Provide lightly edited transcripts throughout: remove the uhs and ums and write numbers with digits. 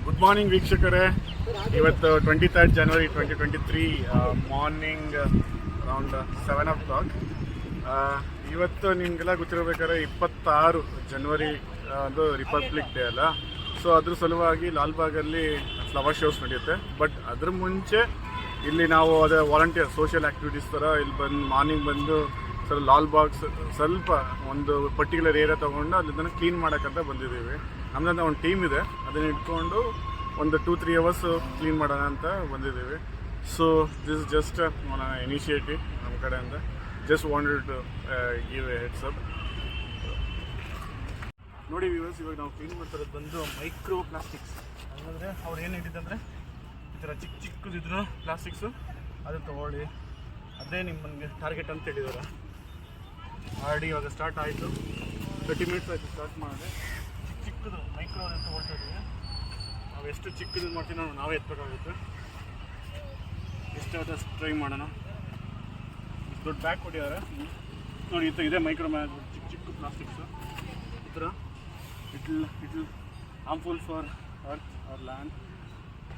Good morning ವೀಕ್ಷಕರೇ, ಇವತ್ತು 23rd January 2023 morning around 7 o'clock. ಇವತ್ತು ನಿಮಗೆಲ್ಲ ಗೊತ್ತಿರಬೇಕಾದ್ರೆ 26 ಜನವರಿ ಅದು ರಿಪಬ್ಲಿಕ್ ಡೇ ಅಲ್ಲ. ಸೊ ಅದ್ರ ಸಲುವಾಗಿ ಲಾಲ್ಬಾಗಲ್ಲಿ ಫ್ಲವರ್ ಶೋಸ್ ನಡೆಯುತ್ತೆ. ಬಟ್ ಅದ್ರ ಮುಂಚೆ ಇಲ್ಲಿ ನಾವು ಅದೇ ವಾಲಂಟಿಯರ್ ಸೋಷಿಯಲ್ ಆ್ಯಕ್ಟಿವಿಟೀಸ್ ಥರ ಇಲ್ಲಿ ಮಾರ್ನಿಂಗ್ ಬಂದು ಲಾಲ್ಬಾಗ್ ಸ್ವಲ್ಪ ಒಂದು ಪರ್ಟಿಕ್ಯುಲರ್ ಏರಿಯಾ ತೊಗೊಂಡು ಅದನ್ನು ಕ್ಲೀನ್ ಮಾಡೋಕ್ಕಂತ ಬಂದಿದ್ದೀವಿ. ನಮ್ಮದಂತ ಒಂದು ಟೀಮ್ ಇದೆ, ಅದನ್ನು ಇಟ್ಕೊಂಡು ಒಂದು 2-3 hours ಕ್ಲೀನ್ ಮಾಡೋಣ ಅಂತ ಬಂದಿದ್ದೀವಿ. ಸೊ ದಿಸ್ ಜಸ್ಟ್ ಇನಿಷಿಯೇಟಿವ್ ನಮ್ಮ ಕಡೆಯಿಂದ. Just wanted to give a heads up. ನೋಡಿ ವ್ಯೂವರ್ಸ್, ಇವಾಗ ನಾವು ಕ್ಲೀನ್ ಮಾಡ್ತಿರೋದು ಬಂದು ಮೈಕ್ರೋ ಪ್ಲಾಸ್ಟಿಕ್ಸ್. ಅಂದರೆ ಅವ್ರು ಏನು ಹೇಳಿದಂದರೆ ಈ ಥರ ಚಿಕ್ಕದಿದ್ರು ಪ್ಲಾಸ್ಟಿಕ್ಸು ಅದನ್ನು ತೊಗೊಳ್ಳಿ, ಅದೇ ನಿಮ್ಮನಿಗೆ ಟಾರ್ಗೆಟ್ ಅಂತ ಹೇಳಿದ್ದಾರೆ. ಆಲ್ರೆಡಿ ಇವಾಗ ಸ್ಟಾರ್ಟ್ ಆಯಿತು, 30 minutes ಆಯಿತು ಸ್ಟಾರ್ಟ್ ಮಾಡಿದೆ. ಚಿಕ್ಕದು ಮೈಕ್ರೋ ಅಂತ ತೊಗೊಳ್ತಾ ಇದ್ದೀವಿ. ನಾವು ಎಷ್ಟು ಚಿಕ್ಕದು ಮಾಡ್ತೀವಿ ನಾವೇ ಎತ್ತಬೇಕಾಗುತ್ತೆ. ಎಷ್ಟಾದಷ್ಟು ಟ್ರೈ ಮಾಡೋಣ. ದೊಡ್ಡ ಬ್ಯಾಗ್ ಕೊಟ್ಟಿದ್ದಾರೆ ನೋಡಿ. ಇದೆ ಮೈಕ್ರೋ ಬ್ಯಾಗ್, ಚಿಕ್ಕ ಪ್ಲಾಸ್ಟಿಕ್ಸು. ಈ ಥರ it will harmful for earth or land,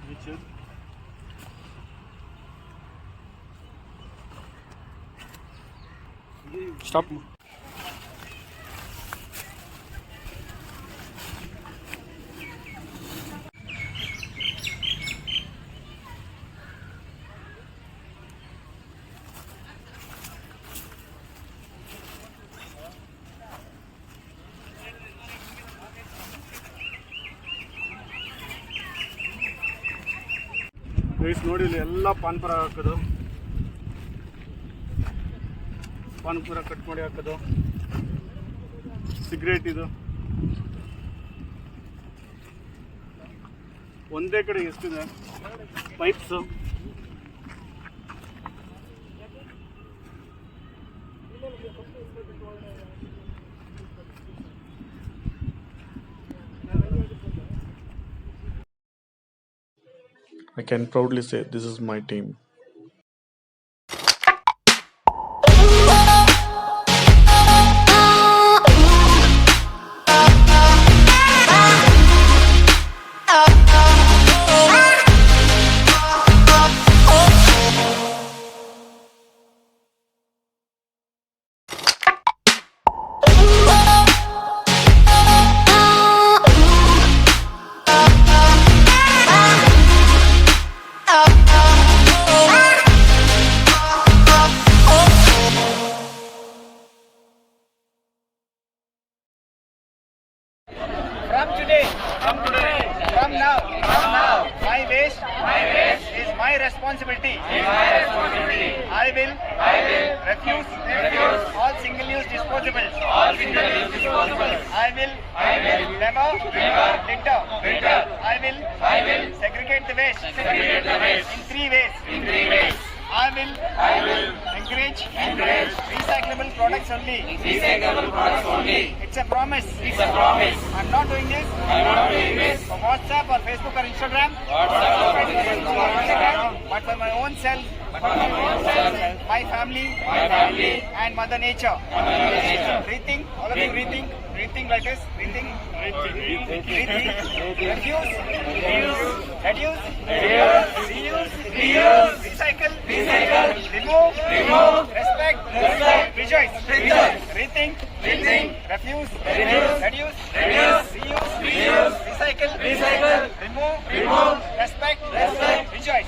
nature. Stop. ನೋಡಿ, ಇಲ್ಲಿ ಎಲ್ಲ ಪಾನ್ಪುರ ಹಾಕೋದು, ಪಾನ್ಪುರ ಕಟ್ ಮಾಡಿ ಹಾಕೋದು, ಸಿಗರೇಟ್. ಇದು ಒಂದೇ ಕಡೆ ಎಷ್ಟಿದೆ pipes. I can proudly say this is my team. From now, my waste is my responsibility. I will refuse all single-use disposables. I will never litter. I will segregate the waste in three ways. I will encourage recyclable products only. It's a promise. I'm not doing this for WhatsApp or Facebook or Instagram, but for my own self, my family, and Mother Nature. Rethink, all of you rethink like this. Rethink. Reduce, reuse, recycle, remove, respect, rejoice. Rethink, refuse, reduce, reuse, recycle, remove, respect, rejoice.